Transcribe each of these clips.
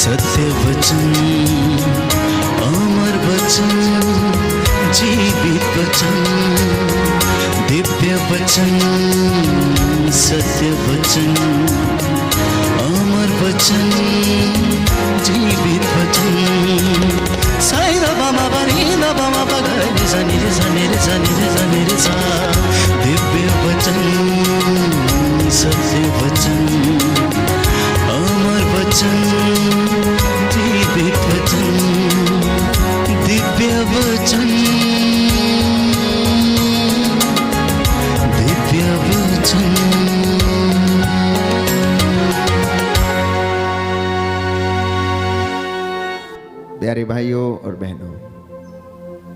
सत्य वचन, अमर वचन, जीवित वचन, दिव्य वचन, सत्य वचन, अमर वचन, जीवित वचन। साई दा बामा बनी दा बामा बगरे सा निरे सा निरे सा निरे सा निरे सा। दिव्य वचन, सत्य वचन, अमर वचन, जीवित वचन, दिव्य वचन, दिव्य वचन। प्यारे भाइयों और बहनों,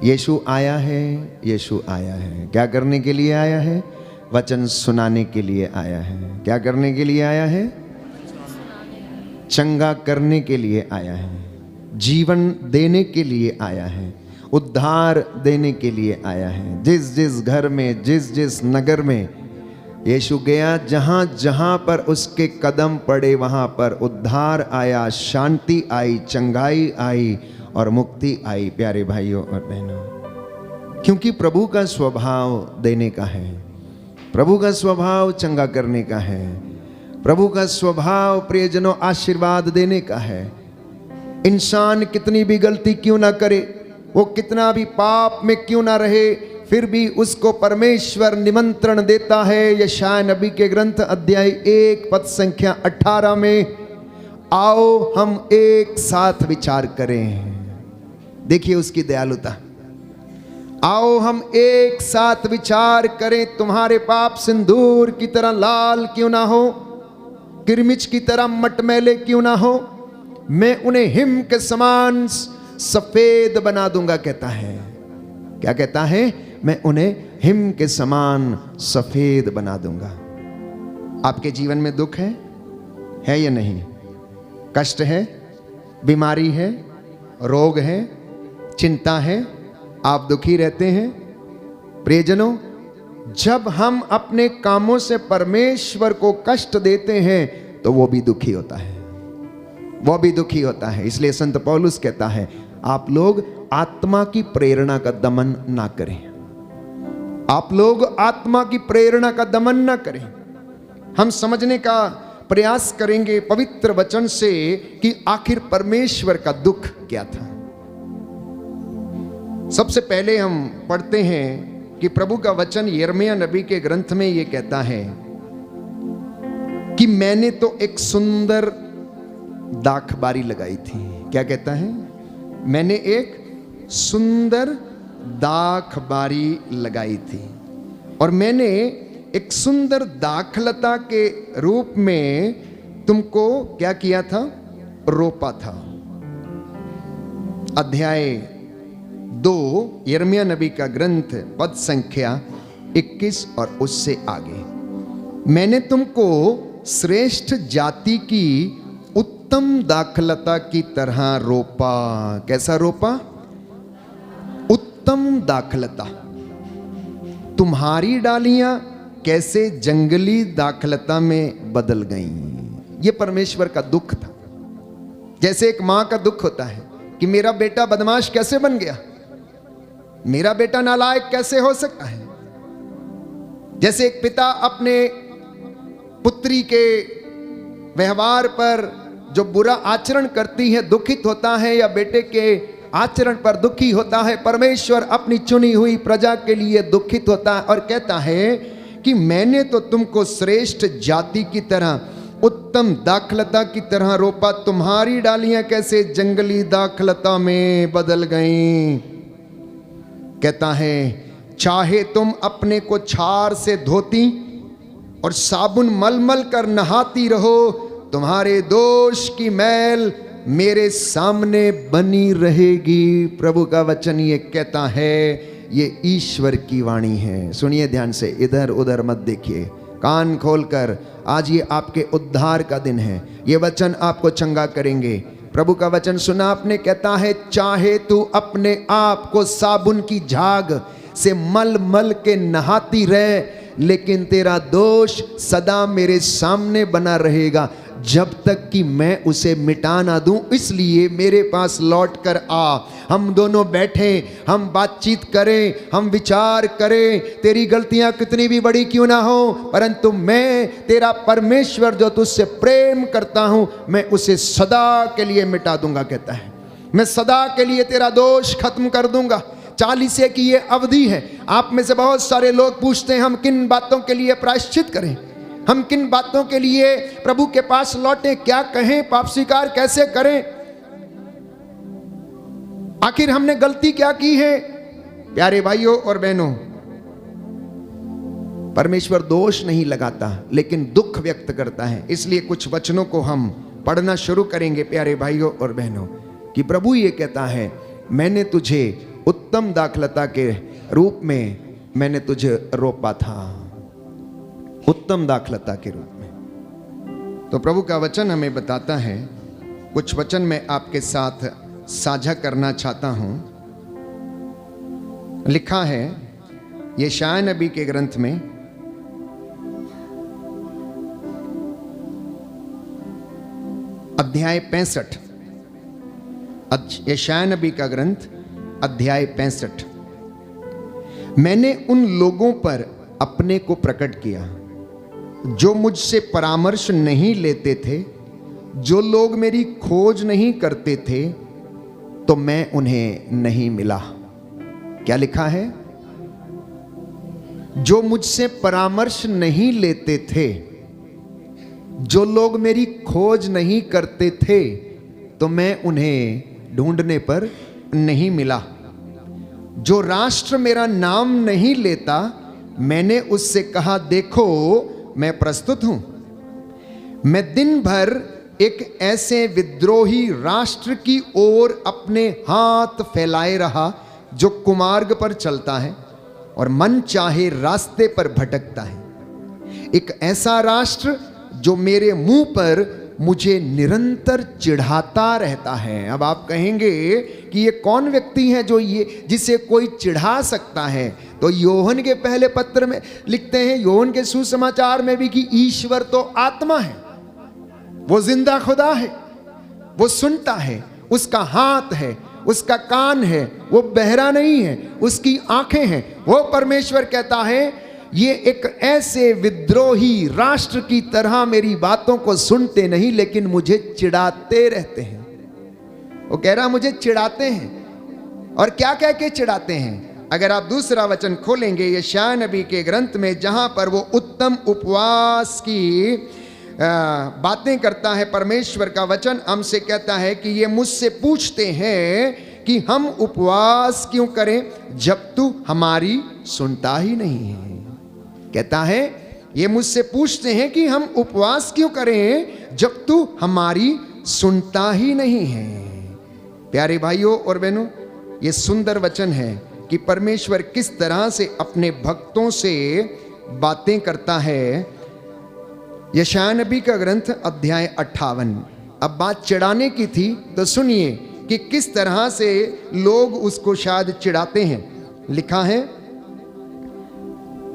यीशु आया है, यीशु आया है। क्या करने के लिए आया है? वचन सुनाने के लिए आया है। क्या करने के लिए आया है? चंगा करने के लिए आया है, जीवन देने के लिए आया है, उद्धार देने के लिए आया है। जिस जिस घर में, जिस जिस नगर में यीशु गया, जहाँ जहाँ पर उसके कदम पड़े वहाँ पर उद्धार आया, शांति आई, चंगाई आई और मुक्ति आई। प्यारे भाइयों और बहनों, क्योंकि प्रभु का स्वभाव देने का है, प्रभु का स्वभाव चंगा करने का है, प्रभु का स्वभाव प्रियजनों आशीर्वाद देने का है। इंसान कितनी भी गलती क्यों ना करे, वो कितना भी पाप में क्यों ना रहे, फिर भी उसको परमेश्वर निमंत्रण देता है। यशायाह नबी के ग्रंथ अध्याय 1 पद संख्या 18 में, आओ हम एक साथ विचार करें। देखिए उसकी दयालुता। आओ हम एक साथ विचार करें, तुम्हारे पाप सिंदूर की तरह लाल क्यों ना हो, किरमिच की तरह मटमैले क्यों ना हो, मैं उन्हें हिम के समान सफेद बना दूंगा। कहता है, क्या कहता है? मैं उन्हें हिम के समान सफेद बना दूंगा। आपके जीवन में दुख है या नहीं? कष्ट है, बीमारी है, रोग है, चिंता है, आप दुखी रहते हैं। प्रियजनों, जब हम अपने कामों से परमेश्वर को कष्ट देते हैं तो वो भी दुखी होता है, वो भी दुखी होता है। इसलिए संत पौलुस कहता है, आप लोग आत्मा की प्रेरणा का दमन ना करें, आप लोग आत्मा की प्रेरणा का दमन ना करें। हम समझने का प्रयास करेंगे पवित्र वचन से कि आखिर परमेश्वर का दुख क्या था। सबसे पहले हम पढ़ते हैं कि प्रभु का वचन यिर्मयाह नबी के ग्रंथ में ये कहता है कि मैंने तो एक सुंदर दाखबारी लगाई थी। क्या कहता है? मैंने एक सुंदर दाखबारी लगाई थी और मैंने एक सुंदर दाखलता के रूप में तुमको क्या किया था? रोपा था। अध्याय 2 यिर्मयाह नबी का ग्रंथ पद संख्या 21 और उससे आगे, मैंने तुमको श्रेष्ठ जाति की उत्तम दाखलता की तरह रोपा। कैसा रोपा? उत्तम दाखलता। तुम्हारी डालियां कैसे जंगली दाखलता में बदल गईं। ये परमेश्वर का दुख था। जैसे एक मां का दुख होता है कि मेरा बेटा बदमाश कैसे बन गया, मेरा बेटा नालायक कैसे हो सकता है। जैसे एक पिता अपने पुत्री के व्यवहार पर जो बुरा आचरण करती है दुखित होता है, या बेटे के आचरण पर दुखी होता है, परमेश्वर अपनी चुनी हुई प्रजा के लिए दुखित होता है और कहता है कि मैंने तो तुमको श्रेष्ठ जाति की तरह, उत्तम दाखलता की तरह रोपा, तुम्हारी डालियां कैसे जंगली दाखलता में बदल गईं। कहता है, चाहे तुम अपने को छार से धोती और साबुन मल मल कर नहाती रहो, तुम्हारे दोष की मैल मेरे सामने बनी रहेगी। प्रभु का वचन ये कहता है, ये ईश्वर की वाणी है। सुनिए ध्यान से, इधर उधर मत देखिए, कान खोलकर। आज ये आपके उद्धार का दिन है, ये वचन आपको चंगा करेंगे। प्रभु का वचन सुना आपने, कहता है चाहे तू अपने आप को साबुन की झाग से मल मल के नहाती रहे, लेकिन तेरा दोष सदा मेरे सामने बना रहेगा जब तक कि मैं उसे मिटा ना दूं। इसलिए मेरे पास लौट कर आ, हम दोनों बैठें, हम बातचीत करें, हम विचार करें। तेरी गलतियां कितनी भी बड़ी क्यों ना हो, परंतु मैं तेरा परमेश्वर जो तुझसे प्रेम करता हूं, मैं उसे सदा के लिए मिटा दूंगा। कहता है मैं सदा के लिए तेरा दोष खत्म कर दूंगा। 40 की ये अवधि है। आप में से बहुत सारे लोग पूछते हैं हम किन बातों के लिए प्रायश्चित करें, हम किन बातों के लिए प्रभु के पास लौटें, क्या कहें, पाप स्वीकार कैसे करें, आखिर हमने गलती क्या की है। प्यारे भाइयों और बहनों, परमेश्वर दोष नहीं लगाता लेकिन दुख व्यक्त करता है। इसलिए कुछ वचनों को हम पढ़ना शुरू करेंगे प्यारे भाइयों और बहनों, कि प्रभु ये कहता है मैंने तुझे उत्तम दाखलता के रूप में मैंने तुझे रोपा था, उत्तम दाखलता के रूप में। तो प्रभु का वचन हमें बताता है, कुछ वचन मैं आपके साथ साझा करना चाहता हूं। लिखा है यशायाह नबी के ग्रंथ में, अध्याय 65, यशायाह नबी का ग्रंथ अध्याय 65। मैंने उन लोगों पर अपने को प्रकट किया जो मुझसे परामर्श नहीं लेते थे, जो लोग मेरी खोज नहीं करते थे, तो मैं उन्हें नहीं मिला। क्या लिखा है? जो मुझसे परामर्श नहीं लेते थे, जो लोग मेरी खोज नहीं करते थे, तो मैं उन्हें ढूंढने पर नहीं मिला। जो राष्ट्र मेरा नाम नहीं लेता, मैंने उससे कहा देखो मैं प्रस्तुत हूं। मैं दिन भर एक ऐसे विद्रोही राष्ट्र की ओर अपने हाथ फैलाए रहा जो कुमार्ग पर चलता है और मन चाहे रास्ते पर भटकता है। एक ऐसा राष्ट्र जो मेरे मुंह पर मुझे निरंतर चिढ़ाता रहता है। अब आप कहेंगे कि ये कौन व्यक्ति है जो ये जिसे कोई चिढ़ा सकता है? तो योहन के पहले पत्र में लिखते हैं, योहन के सुसमाचार में भी, कि ईश्वर तो आत्मा है, वो जिंदा खुदा है, वो सुनता है, उसका हाथ है, उसका कान है, वो बहरा नहीं है, उसकी आंखें हैं। वो परमेश्वर कहता है ये एक ऐसे विद्रोही राष्ट्र की तरह मेरी बातों को सुनते नहीं, लेकिन मुझे चिढ़ाते रहते हैं। वो कह रहा मुझे चिढ़ाते हैं, और क्या कह के चिढ़ाते हैं? अगर आप दूसरा वचन खोलेंगे यशायाह नबी के ग्रंथ में, जहां पर वो उत्तम उपवास की बातें करता है, परमेश्वर का वचन हमसे कहता है कि ये मुझसे पूछते हैं कि हम उपवास क्यों करें जब तू हमारी सुनता ही नहीं है। कहता है ये मुझसे पूछते हैं कि हम उपवास क्यों करें जब तू हमारी सुनता ही नहीं है। प्यारे भाइयों और बहनों, ये सुंदर वचन है कि परमेश्वर किस तरह से अपने भक्तों से बातें करता है। यशायाह नबी का ग्रंथ अध्याय 58। अब बात चिढ़ाने की थी, तो सुनिए कि किस तरह से लोग उसको शायद चिढ़ाते हैं। लिखा है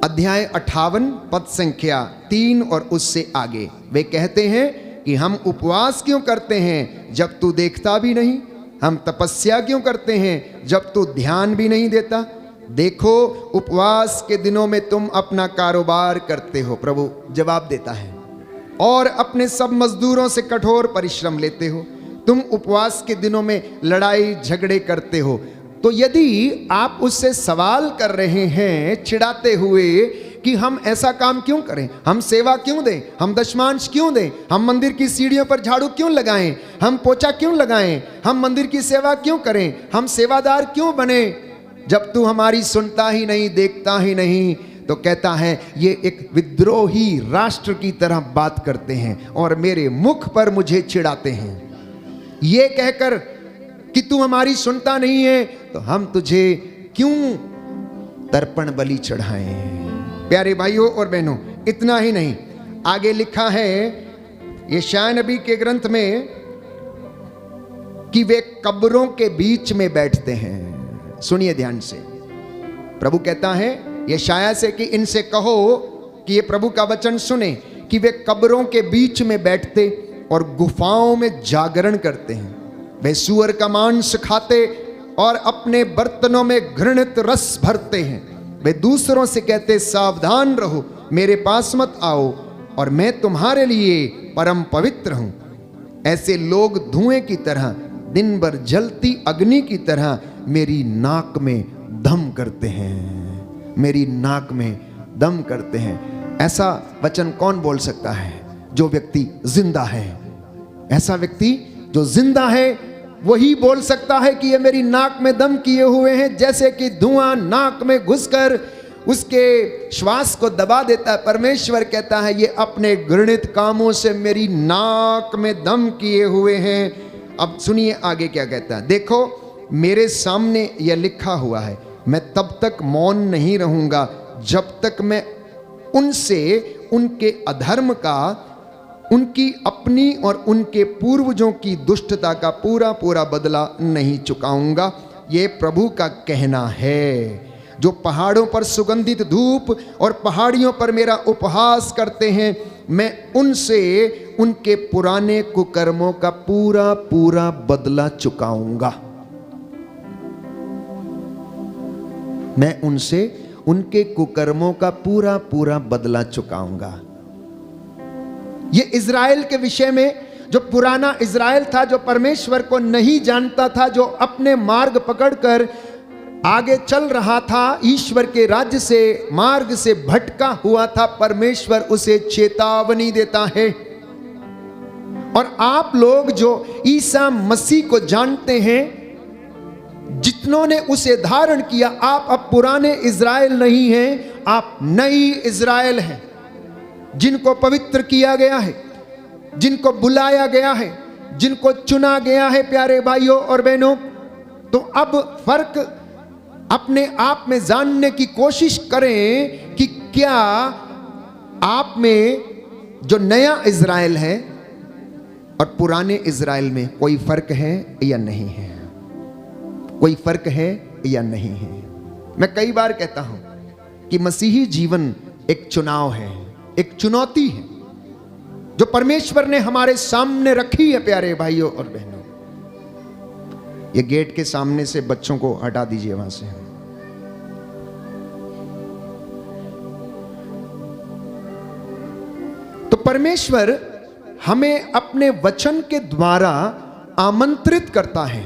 अध्याय 58 पद संख्या 3 और उससे आगे, वे कहते हैं कि हम उपवास क्यों करते हैं जब तू देखता भी नहीं, हम तपस्या क्यों करते हैं जब तू ध्यान भी नहीं देता। देखो उपवास के दिनों में तुम अपना कारोबार करते हो, प्रभु जवाब देता है, और अपने सब मजदूरों से कठोर परिश्रम लेते हो। तुम उपवास के दिनों में लड़ाई झगड़े करते हो। तो यदि आप उससे सवाल कर रहे हैं चिढ़ाते हुए कि हम ऐसा काम क्यों करें, हम सेवा क्यों दें, हम दशमांश क्यों दें, हम मंदिर की सीढ़ियों पर झाड़ू क्यों लगाएं, हम पोछा क्यों लगाएं, हम मंदिर की सेवा क्यों करें, हम सेवादार क्यों बने, जब तू हमारी सुनता ही नहीं, देखता ही नहीं, तो कहता है ये एक विद्रोही राष्ट्र की तरह बात करते हैं और मेरे मुख पर मुझे चिढ़ाते हैं। ये कहकर कि तू हमारी सुनता नहीं है, तो हम तुझे क्यों तर्पण बलि चढ़ाएं। प्यारे भाइयों और बहनों, इतना ही नहीं, आगे लिखा है यशायाह नबी के ग्रंथ में कि वे कब्रों के बीच में बैठते हैं। सुनिए ध्यान से, प्रभु कहता है यशायाह से कि इनसे कहो कि ये प्रभु का वचन सुने कि वे कब्रों के बीच में बैठते और गुफाओं में जागरण करते हैं। वे सूअर का मांस खाते और अपने बर्तनों में घृणित रस भरते हैं। वे दूसरों से कहते सावधान रहो, मेरे पास मत आओ और मैं तुम्हारे लिए परम पवित्र हूं। ऐसे लोग धुएं की तरह, दिन भर जलती अग्नि की तरह मेरी नाक में दम करते हैं, मेरी नाक में दम करते हैं। ऐसा वचन कौन बोल सकता है? जो व्यक्ति जिंदा है। ऐसा व्यक्ति जो जिंदा है वही बोल सकता है कि ये मेरी नाक में दम किए हुए हैं। जैसे कि धुआं नाक में घुसकर उसके श्वास को दबा देता है, परमेश्वर कहता है ये अपने घृणित कामों से मेरी नाक में दम किए हुए हैं। अब सुनिए आगे क्या कहता है। देखो मेरे सामने यह लिखा हुआ है, मैं तब तक मौन नहीं रहूंगा जब तक मैं उनसे उनके अधर्म का, उनकी अपनी और उनके पूर्वजों की दुष्टता का पूरा पूरा बदला नहीं चुकाऊंगा। ये प्रभु का कहना है। जो पहाड़ों पर सुगंधित धूप और पहाड़ियों पर मेरा उपहास करते हैं, मैं उनसे उनके पुराने कुकर्मों का पूरा पूरा बदला चुकाऊंगा। मैं उनसे उनके कुकर्मों का पूरा पूरा बदला चुकाऊंगा। ये इज़राइल के विषय में, जो पुराना इज़राइल था, जो परमेश्वर को नहीं जानता था, जो अपने मार्ग पकड़कर आगे चल रहा था, ईश्वर के राज्य से, मार्ग से भटका हुआ था, परमेश्वर उसे चेतावनी देता है। और आप लोग जो ईसा मसीह को जानते हैं, जितनों ने उसे धारण किया, आप अब पुराने इज़राइल नहीं हैं, आप नई इज़राइल हैं, जिनको पवित्र किया गया है, जिनको बुलाया गया है, जिनको चुना गया है। प्यारे भाइयों और बहनों, तो अब फर्क अपने आप में जानने की कोशिश करें कि क्या आप में जो नया इज़राइल है और पुराने इज़राइल में कोई फर्क है या नहीं है? कोई फर्क है या नहीं है? मैं कई बार कहता हूं कि मसीही जीवन एक चुनाव है, एक चुनौती है जो परमेश्वर ने हमारे सामने रखी है। प्यारे भाइयों और बहनों, ये गेट के सामने से बच्चों को हटा दीजिए वहां से। तो परमेश्वर हमें अपने वचन के द्वारा आमंत्रित करता है,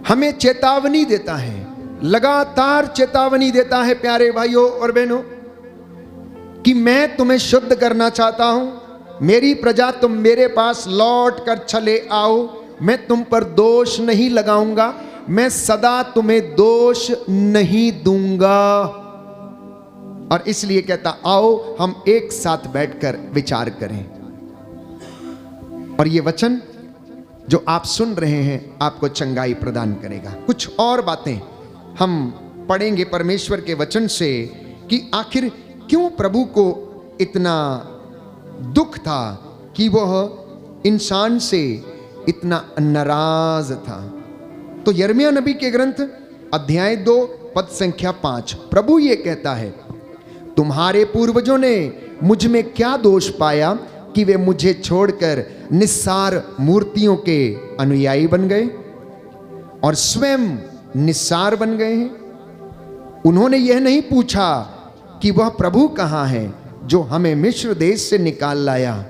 हमें चेतावनी देता है, लगातार चेतावनी देता है। प्यारे भाइयों और बहनों, कि मैं तुम्हें शुद्ध करना चाहता हूं, मेरी प्रजा तुम मेरे पास लौट कर चले आओ, मैं तुम पर दोष नहीं लगाऊंगा, मैं सदा तुम्हें दोष नहीं दूंगा। और इसलिए कहता, आओ हम एक साथ बैठकर विचार करें। और ये वचन जो आप सुन रहे हैं आपको चंगाई प्रदान करेगा। कुछ और बातें हम पढ़ेंगे परमेश्वर के वचन से कि आखिर क्यों प्रभु को इतना दुख था कि वह इंसान से इतना नाराज था। तो यिर्मयाह नबी के ग्रंथ अध्याय 2 पद संख्या 5, प्रभु ये कहता है, तुम्हारे पूर्वजों ने मुझ में क्या दोष पाया कि वे मुझे छोड़कर निस्सार मूर्तियों के अनुयायी बन गए और स्वयं निस्सार बन गए हैं। उन्होंने यह नहीं पूछा कि वह प्रभु कहाँ है जो हमें मिस्र देश से निकाल लाया,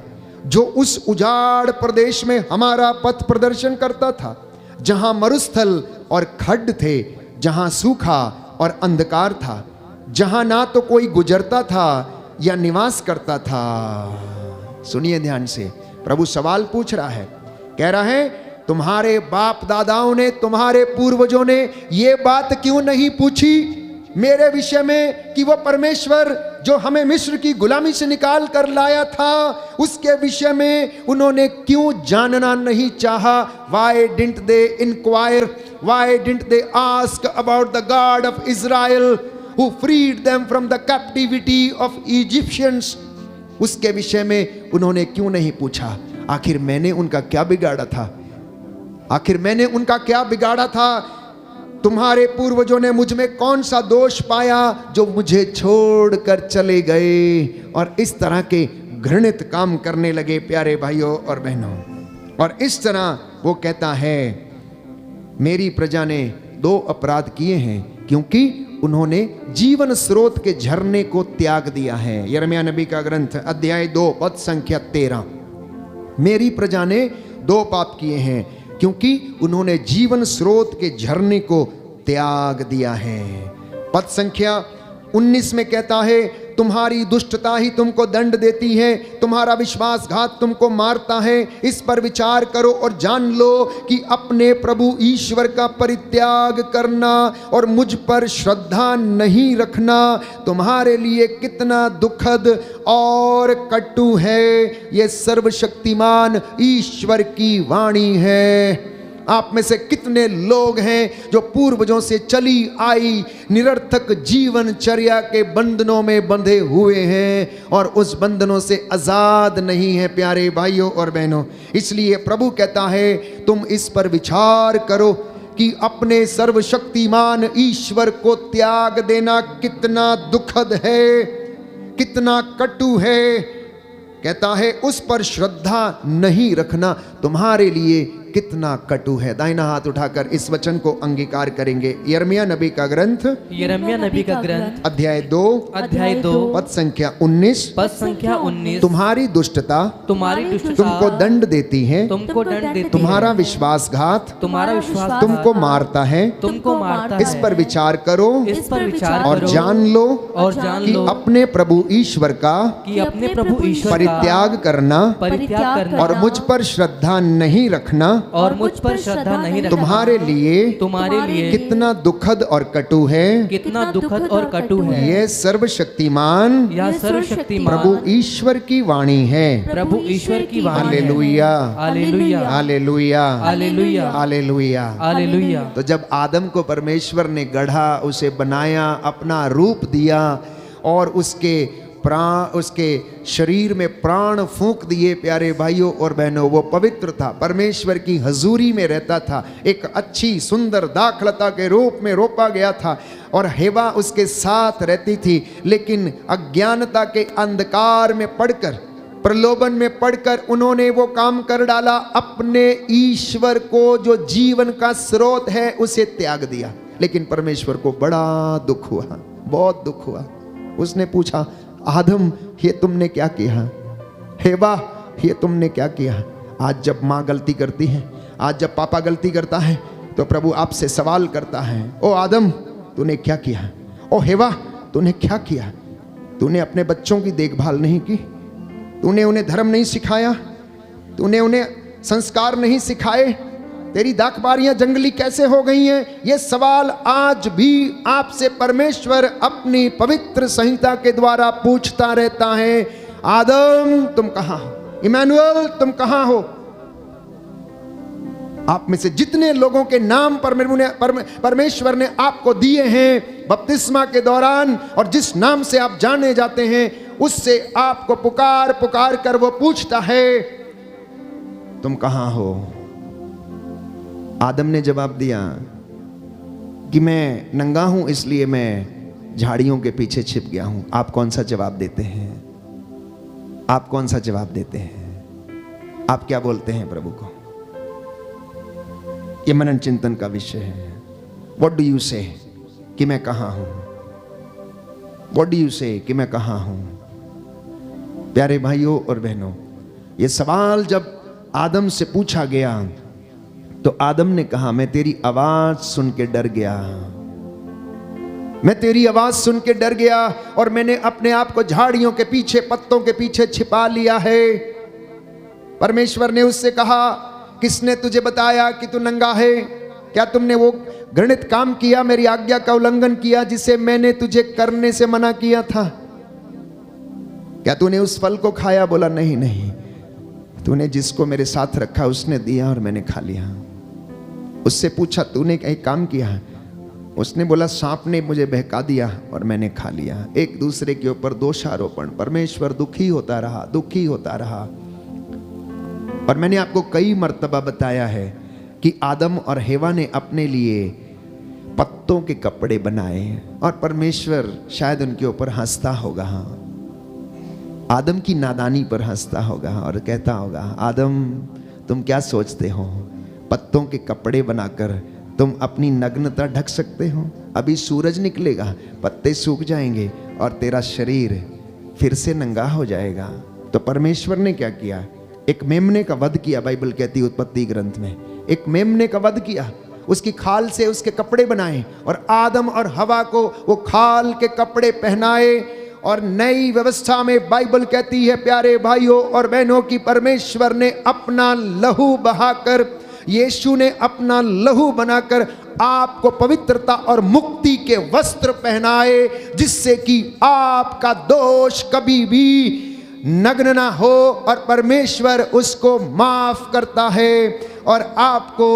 जो उस उजाड़ प्रदेश में हमारा पथ प्रदर्शन करता था, जहां मरुस्थल और खड्ड थे, जहां सूखा और अंधकार था, जहां ना तो कोई गुजरता था या निवास करता था। सुनिए ध्यान से, प्रभु सवाल पूछ रहा है, कह रहा है तुम्हारे बाप दादाओं ने, तुम्हारे पूर्वजों ने ये बात क्यों नहीं पूछी मेरे विषय में कि वो परमेश्वर जो हमें मिस्र की गुलामी से निकाल कर लाया था, उसके विषय में उन्होंने क्यों जानना नहीं चाहा? Why didn't they inquire? Why didn't they ask about the God of Israel who freed them from the captivity of Egyptians? उसके विषय में उन्होंने क्यों नहीं पूछा? आखिर मैंने उनका क्या बिगाड़ा था? आखिर मैंने उनका क्या बिगाड़ा था तुम्हारे पूर्वजों ने मुझ में कौन सा दोष पाया जो मुझे छोड़कर चले गए। और इस तरह के घृणित काम करने लगे प्यारे भाइयों और बहनों। और इस तरह वो कहता है मेरी प्रजा ने 2 अपराध किए हैं, क्योंकि उन्होंने जीवन स्रोत के झरने को त्याग दिया है। यिर्मयाह नबी का ग्रंथ अध्याय 2 पद संख्या 13। मेरी प्रजा ने 2 पाप किए हैं, क्योंकि उन्होंने जीवन स्रोत के झरने को त्याग दिया है। पद संख्या 19 में कहता है तुम्हारी दुष्टता ही तुमको दंड देती है, तुम्हारा विश्वासघात तुमको मारता है। इस पर विचार करो और जान लो कि अपने प्रभु ईश्वर का परित्याग करना और मुझ पर श्रद्धा नहीं रखना तुम्हारे लिए कितना दुखद और कटु है। ये सर्वशक्तिमान ईश्वर की वाणी है। आप में से कितने लोग हैं जो पूर्वजों से चली आई निरर्थक जीवनचर्या के बंधनों में बंधे हुए हैं और उस बंधनों से आजाद नहीं है प्यारे भाइयों और बहनों। इसलिए प्रभु कहता है तुम इस पर विचार करो कि अपने सर्वशक्तिमान ईश्वर को त्याग देना कितना दुखद है, कितना कटु है। कहता है उस पर श्रद्धा नहीं रखना तुम्हारे लिए कितना कटु है। दाहिना हाथ उठाकर इस वचन को अंगीकार करेंगे। यिर्मयाह नबी का ग्रंथ अध्याय 2 पद संख्या 19। तुम्हारी दुष्टता तुमको दंड देती है, तुम्हारा विश्वासघात तुमको मारता है। इस पर विचार करो और जान लो कि अपने प्रभु ईश्वर का परित्याग करना और मुझ पर श्रद्धा नहीं रखना तुम्हारे लिए कितना दुखद और कटु है, ये सर्वशक्तिमान प्रभु ईश्वर की वाणी है। Hallelujah, hallelujah, hallelujah. तो जब आदम को परमेश्वर ने गढ़ा, उसे बनाया, अपना रूप दिया और उसके शरीर में प्राण फूंक दिए प्यारे भाइयों और बहनों, वो पवित्र था, परमेश्वर की हजूरी में रहता था, एक अच्छी सुंदर दाखलता के रूप में रोपा गया था और हेवा उसके साथ रहती थी। लेकिन अज्ञानता के अंधकार में पड़कर, प्रलोभन में पड़कर उन्होंने वो काम कर डाला, अपने ईश्वर को जो जीवन का स्रोत है उसे त्याग दिया। लेकिन परमेश्वर को बड़ा दुख हुआ, बहुत दुख हुआ। उसने पूछा आदम ये तुमने क्या किया, हेवा ये तुमने क्या किया। आज जब माँ गलती करती है, आज जब पापा गलती करता है, तो प्रभु आपसे सवाल करता है ओ आदम तूने क्या किया, ओ हेवा तूने क्या किया। तूने अपने बच्चों की देखभाल नहीं की, तूने उन्हें धर्म नहीं सिखाया, तूने उन्हें संस्कार नहीं सिखाए, तेरी दाखबारियां जंगली कैसे हो गई हैं। ये सवाल आज भी आपसे परमेश्वर अपनी पवित्र संहिता के द्वारा पूछता रहता है। आदम तुम कहां हो, इमैनुअल तुम कहां हो। आप में से जितने लोगों के नाम परमेश्वर ने आपको दिए हैं बपतिस्मा के दौरान, और जिस नाम से आप जाने जाते हैं, उससे आपको पुकार पुकार कर वो पूछता है तुम कहां हो। आदम ने जवाब दिया कि मैं नंगा हूं इसलिए मैं झाड़ियों के पीछे छिप गया हूं। आप कौन सा जवाब देते हैं, आप कौन सा जवाब देते हैं, आप क्या बोलते हैं प्रभु को। यह मनन चिंतन का विषय है। व्हाट डू यू से कि मैं कहां हूं, व्हाट डू यू से कि मैं कहां हूं। प्यारे भाइयों और बहनों, यह सवाल जब आदम से पूछा गया तो आदम ने कहा मैं तेरी आवाज सुन के डर गया, मैं तेरी आवाज सुन के डर गया और मैंने अपने आप को झाड़ियों के पीछे, पत्तों के पीछे छिपा लिया है। परमेश्वर ने उससे कहा किसने तुझे बताया कि तू नंगा है, क्या तुमने वो घृणित काम किया, मेरी आज्ञा का उल्लंघन किया जिसे मैंने तुझे करने से मना किया था। क्या तूने उस फल को खाया। बोला नहीं नहीं, तूने जिसको मेरे साथ रखा उसने दिया और मैंने खा लिया। उससे पूछा तूने एक काम किया, उसने बोला सांप ने मुझे बहका दिया और मैंने खा लिया। एक दूसरे के ऊपर दोषारोपण। परमेश्वर दुखी होता रहा, दुखी होता रहा। और मैंने आपको कई मर्तबा बताया है कि आदम और हेवा ने अपने लिए पत्तों के कपड़े बनाए और परमेश्वर शायद उनके ऊपर हंसता होगा, आदम की नादानी पर हंसता होगा और कहता होगा, आदम तुम क्या सोचते हो, पत्तों के कपड़े बनाकर तुम अपनी नग्नता ढक सकते हो? अभी सूरज निकलेगा, पत्ते सूख जाएंगे और तेरा शरीर फिर से नंगा हो जाएगा। तो परमेश्वर ने क्या किया? एक मेमने का वध किया। बाइबल कहती है उत्पत्ति ग्रंथ में, एक मेमने का वध किया, उसकी खाल से उसके कपड़े बनाए और आदम और हवा को वो खाल के कपड़े पहनाए। और नई व्यवस्था में बाइबल कहती है प्यारे भाइयों और बहनों की परमेश्वर ने अपना लहू बहाकर, यीशु ने अपना लहू बनाकर आपको पवित्रता और मुक्ति के वस्त्र पहनाए, जिससे कि आपका दोष कभी भी नग्न ना हो और परमेश्वर उसको माफ करता है और आपको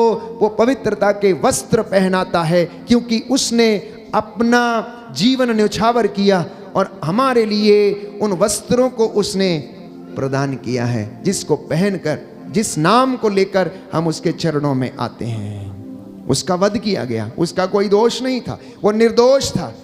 वो पवित्रता के वस्त्र पहनाता है, क्योंकि उसने अपना जीवन न्यौछावर किया और हमारे लिए उन वस्त्रों को उसने प्रदान किया है, जिसको पहनकर, जिस नाम को लेकर हम उसके चरणों में आते हैं। उसका वध किया गया, उसका कोई दोष नहीं था, वो निर्दोष था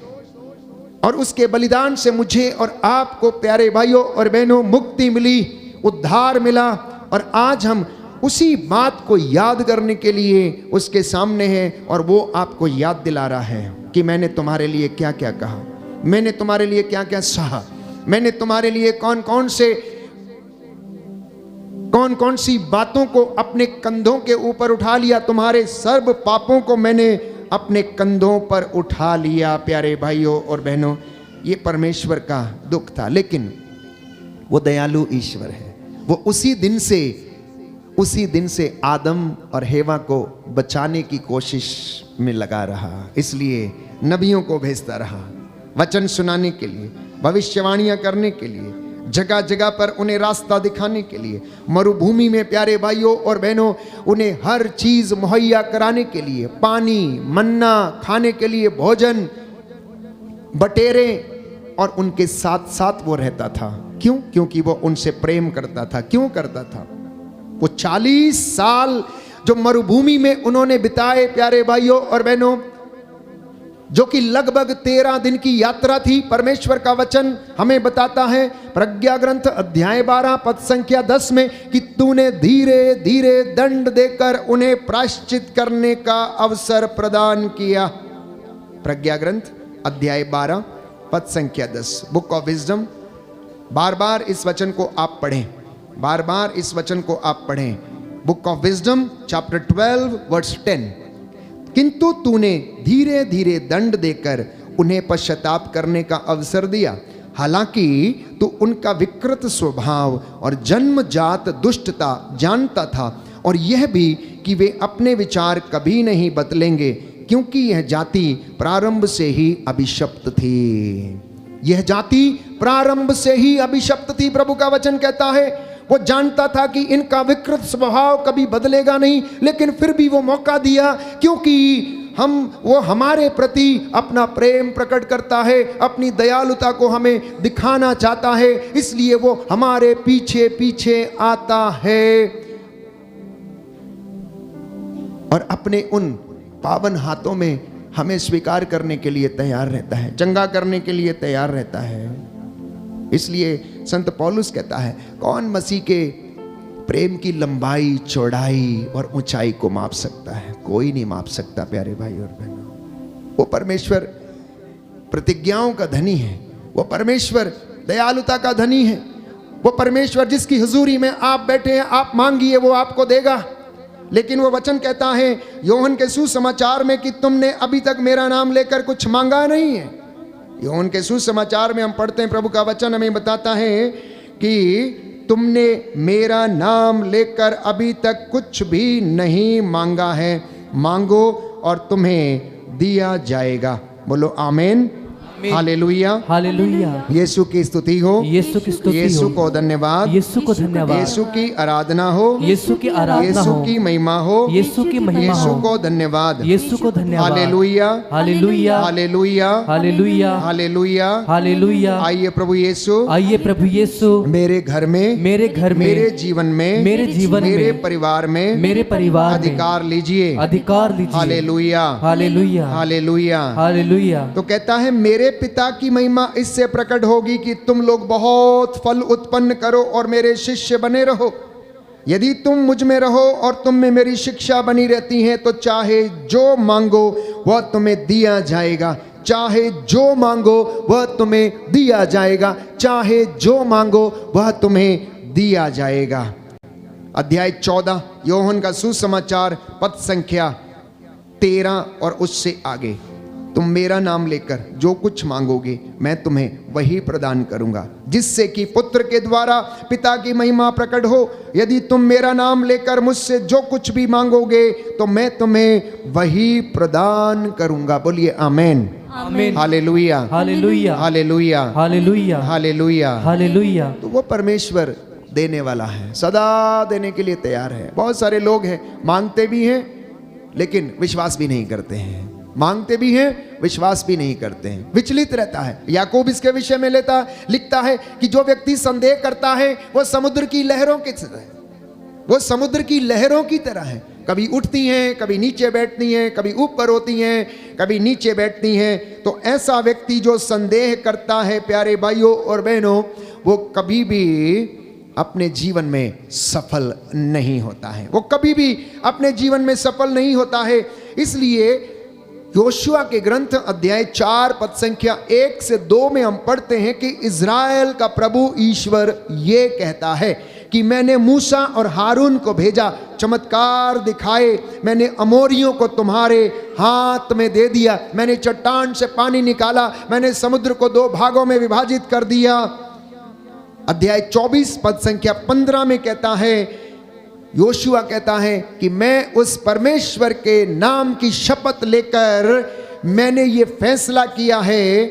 और उसके बलिदान से मुझे और आपको प्यारे भाइयों और बहनों मुक्ति मिली, उद्धार मिला। और आज हम उसी बात को याद करने के लिए उसके सामने हैं और वो आपको याद दिला रहा है कि मैंने तुम्हारे लिए क्या क्या कहा, मैंने तुम्हारे लिए क्या क्या सहा, मैंने तुम्हारे लिए कौन कौन सी बातों को अपने कंधों के ऊपर उठा लिया, तुम्हारे सर्व पापों को मैंने अपने कंधों पर उठा लिया। प्यारे भाइयों और बहनों, ये परमेश्वर का दुख था, लेकिन वो दयालु ईश्वर है। वो उसी दिन से आदम और हेवा को बचाने की कोशिश में लगा रहा, इसलिए नबियों को भेजता रहा, वचन सुनाने के लिए, भविष्यवाणियां करने के लिए, जगह जगह पर उन्हें रास्ता दिखाने के लिए, मरुभूमि में प्यारे भाइयों और बहनों उन्हें हर चीज मुहैया कराने के लिए, पानी, मन्ना खाने के लिए, भोजन, बटेरे, और उनके साथ साथ वो रहता था। क्यों? क्योंकि वो उनसे प्रेम करता था। क्यों करता था? वो 40 साल जो मरुभूमि में उन्होंने बिताए प्यारे भाइयों और बहनों, जो कि लगभग 13 दिन की यात्रा थी, परमेश्वर का वचन हमें बताता है प्रज्ञा ग्रंथ अध्याय 12 पद संख्या 10 में कि तूने धीरे धीरे दंड देकर उन्हें प्रायश्चित करने का अवसर प्रदान किया। प्रज्ञा ग्रंथ अध्याय 12 पद संख्या 10, बुक ऑफ विजडम। बार बार इस वचन को आप पढ़ें, बार बार इस वचन को आप पढ़ें। Book of wisdom chapter 12 verse 10। किंतु तूने धीरे धीरे दंड देकर उन्हें पश्चाताप करने का अवसर दिया, हालांकि तू उनका विकृत स्वभाव और जन्मजात दुष्टता जानता था, और यह भी कि वे अपने विचार कभी नहीं बदलेंगे, क्योंकि यह जाति प्रारंभ से ही अभिशप्त थी। यह जाति प्रारंभ से ही अभिशप्त थी। प्रभु का वचन कहता है वो जानता था कि इनका विकृत स्वभाव कभी बदलेगा नहीं, लेकिन फिर भी वो मौका दिया, क्योंकि वो हमारे प्रति अपना प्रेम प्रकट करता है, अपनी दयालुता को हमें दिखाना चाहता है, इसलिए वो हमारे पीछे पीछे आता है और अपने उन पावन हाथों में हमें स्वीकार करने के लिए तैयार रहता है, चंगा करने के लिए तैयार रहता है। इसलिए संत पौलुस कहता है, कौन मसीह के प्रेम की लंबाई, चौड़ाई और ऊंचाई को माप सकता है? कोई नहीं माप सकता प्यारे भाई और बहनों। वो परमेश्वर प्रतिज्ञाओं का धनी है, वो परमेश्वर दयालुता का धनी है, वो परमेश्वर जिसकी हुजूरी में आप बैठे हैं, आप मांगिए वो आपको देगा। लेकिन वो वचन कहता है योहन के सुसमाचार में कि तुमने अभी तक मेरा नाम लेकर कुछ मांगा नहीं है। योहन के सुसमाचार में हम पढ़ते हैं, प्रभु का वचन हमें बताता है कि तुमने मेरा नाम लेकर अभी तक कुछ भी नहीं मांगा है, मांगो और तुम्हें दिया जाएगा। बोलो आमीन। Hallelujah, hallelujah. यीशु की स्तुति हो, यीशु की स्तुति यीशु हो, को धन्यवाद, यीशु को धन्यवाद, यीशु की आराधना हो, यीशु की आराधना यीशु हो, की महिमा हो, यीशु की महिमा यीशु हो, को धन्यवाद, यीशु को धन्यवाद। Hallelujah, hallelujah, hallelujah, hallelujah, hallelujah. Hallelujah. आइए प्रभु यीशु आइए प्रभु यीशु मेरे घर में, मेरे घर में, मेरे जीवन में, मेरे जीवन मेरे में, परिवार में, मेरे परिवार में अधिकार लीजिए। अधिकार लीजिए। Hallelujah, hallelujah, hallelujah. हालेलुया। तो कहता है मेरे पिता की महिमा इससे प्रकट होगी कि तुम लोग बहुत फल उत्पन्न करो और मेरे शिष्य बने रहो। यदि तुम मुझ में रहो और तुम में मेरी शिक्षा बनी रहती है तो चाहे जो मांगो वह तुम्हें दिया जाएगा, चाहे जो मांगो वह तुम्हें दिया जाएगा, चाहे जो मांगो वह तुम्हें दिया जाएगा। अध्याय 14 योहन का सुसमाचार पद संख्या 13 और उससे आगे। तुम मेरा नाम लेकर जो कुछ मांगोगे मैं तुम्हें वही प्रदान करूंगा, जिससे कि पुत्र के द्वारा पिता की महिमा प्रकट हो। यदि तुम मेरा नाम लेकर मुझसे जो कुछ भी मांगोगे तो मैं तुम्हें वही प्रदान करूंगा। बोलिए आमेन, आमीन। Hallelujah, hallelujah, hallelujah, hallelujah, hallelujah. Hallelujah. तो वो परमेश्वर देने वाला है, सदा देने के लिए तैयार है। बहुत सारे लोग हैं मांगते भी हैं लेकिन विश्वास भी नहीं करते हैं, मांगते भी हैं विश्वास भी नहीं करते हैं, विचलित रहता है। याकूब इसके विषय में लिखता है कि जो व्यक्ति संदेह करता है वो समुद्र की लहरों की तरह है, वो समुद्र की लहरों की तरह है, कभी उठती हैं, कभी नीचे बैठती हैं, कभी ऊपर होती हैं, कभी नीचे बैठती हैं। तो ऐसा व्यक्ति जो संदेह करता है प्यारे भाइयों और बहनों, वो कभी भी अपने जीवन में सफल नहीं होता है, वो कभी भी अपने जीवन में सफल नहीं होता है। इसलिए योशुआ के ग्रंथ अध्याय 4 पद संख्या 1 से 2 में हम पढ़ते हैं कि इज़राइल का प्रभु ईश्वर ये कहता है कि मैंने मूसा और हारून को भेजा, चमत्कार दिखाए, मैंने अमोरियों को तुम्हारे हाथ में दे दिया, मैंने चट्टान से पानी निकाला, मैंने समुद्र को 2 भागों में विभाजित कर दिया। अध्याय 24 पद संख्या 15 में कहता है, योशुआ कहता है कि मैं उस परमेश्वर के नाम की शपथ लेकर मैंने ये फैसला किया है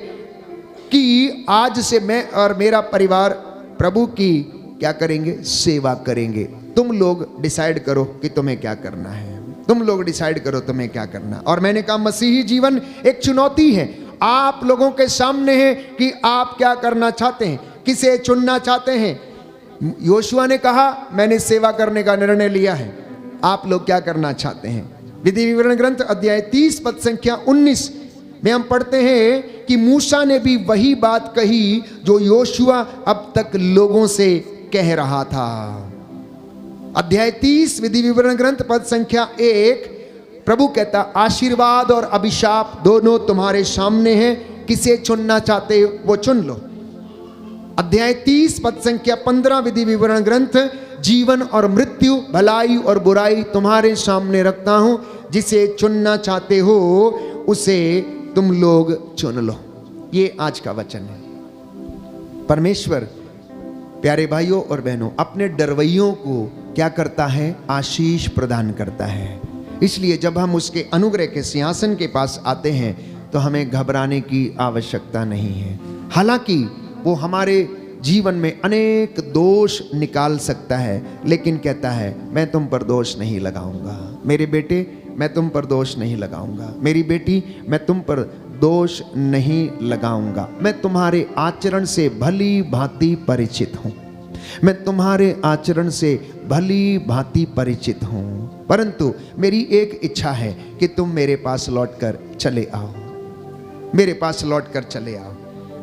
कि आज से मैं और मेरा परिवार प्रभु की क्या करेंगे, सेवा करेंगे। तुम लोग डिसाइड करो कि तुम्हें क्या करना है, तुम लोग डिसाइड करो तुम्हें क्या करना। और मैंने कहा मसीही जीवन एक चुनौती है, आप लोगों के सामने है कि आप क्या करना चाहते हैं, किसे चुनना चाहते हैं। योशुआ ने कहा मैंने सेवा करने का निर्णय लिया है, आप लोग क्या करना चाहते हैं। विधि विवरण ग्रंथ अध्याय 30 पद संख्या 19 में हम पढ़ते हैं कि मूसा ने भी वही बात कही जो योशुआ अब तक लोगों से कह रहा था। अध्याय 30 विधि विवरण ग्रंथ पद संख्या 1, प्रभु कहता आशीर्वाद और अभिशाप दोनों तुम्हारे सामने हैं, किसे चुनना चाहते हो वो चुन लो। अध्याय 30 पद संख्या 15 विधि विवरण ग्रंथ, जीवन और मृत्यु, भलाई और बुराई तुम्हारे सामने रखता हूं, जिसे चुनना चाहते हो उसे तुम लोग चुन लो। ये आज का वचन है। परमेश्वर प्यारे भाइयों और बहनों अपने डरवैयों को क्या करता है, आशीष प्रदान करता है। इसलिए जब हम उसके अनुग्रह के सिंहासन के पास आते हैं तो हमें घबराने की आवश्यकता नहीं है। हालांकि वो हमारे जीवन में अनेक दोष निकाल सकता है, लेकिन कहता है मैं तुम पर दोष नहीं लगाऊंगा। मेरे बेटे मैं तुम पर दोष नहीं लगाऊंगा, मेरी बेटी मैं तुम पर दोष नहीं लगाऊंगा। मैं तुम्हारे आचरण से भली भांति परिचित हूं, मैं तुम्हारे आचरण से भली भांति परिचित हूं, परंतु मेरी एक इच्छा है कि तुम मेरे पास लौटकर चले आओ, मेरे पास लौटकर चले आओ।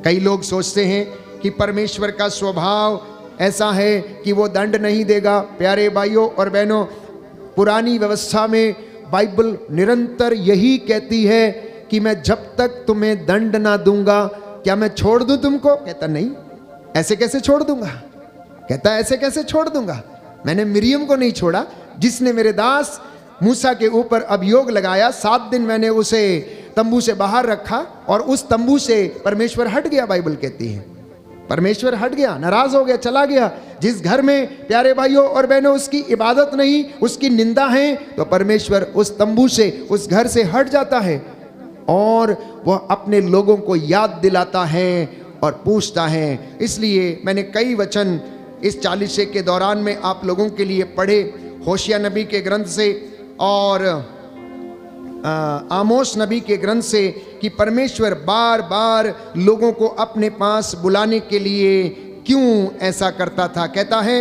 कई लोग सोचते हैं कि परमेश्वर का स्वभाव ऐसा है कि वो दंड नहीं देगा। प्यारे भाइयों और बहनों, पुरानी व्यवस्था में बाइबल निरंतर यही कहती है कि मैं जब तक तुम्हें दंड ना दूंगा क्या मैं छोड़ दूं तुमको। कहता नहीं, ऐसे कैसे छोड़ दूंगा। कहता ऐसे कैसे छोड़ दूंगा। मैंने मिरियम को नहीं छोड़ा, जिसने मेरे दास मूसा के ऊपर अभियोग लगाया। 7 दिन मैंने उसे तंबू से बाहर रखा और उस तंबू से परमेश्वर हट गया। बाइबल कहती है परमेश्वर हट गया, नाराज हो गया, चला गया। जिस घर में प्यारे भाइयों और बहनों उसकी इबादत नहीं, उसकी निंदा है, तो परमेश्वर उस तंबू से, उस घर से हट जाता है। और वह अपने लोगों को याद दिलाता है और पूछता है। इसलिए मैंने कई वचन इस चालीसे के दौरान में आप लोगों के लिए पढ़े, होशिया नबी के ग्रंथ से और आमोस नबी के ग्रंथ से, कि परमेश्वर बार बार लोगों को अपने पास बुलाने के लिए क्यों ऐसा करता था। कहता है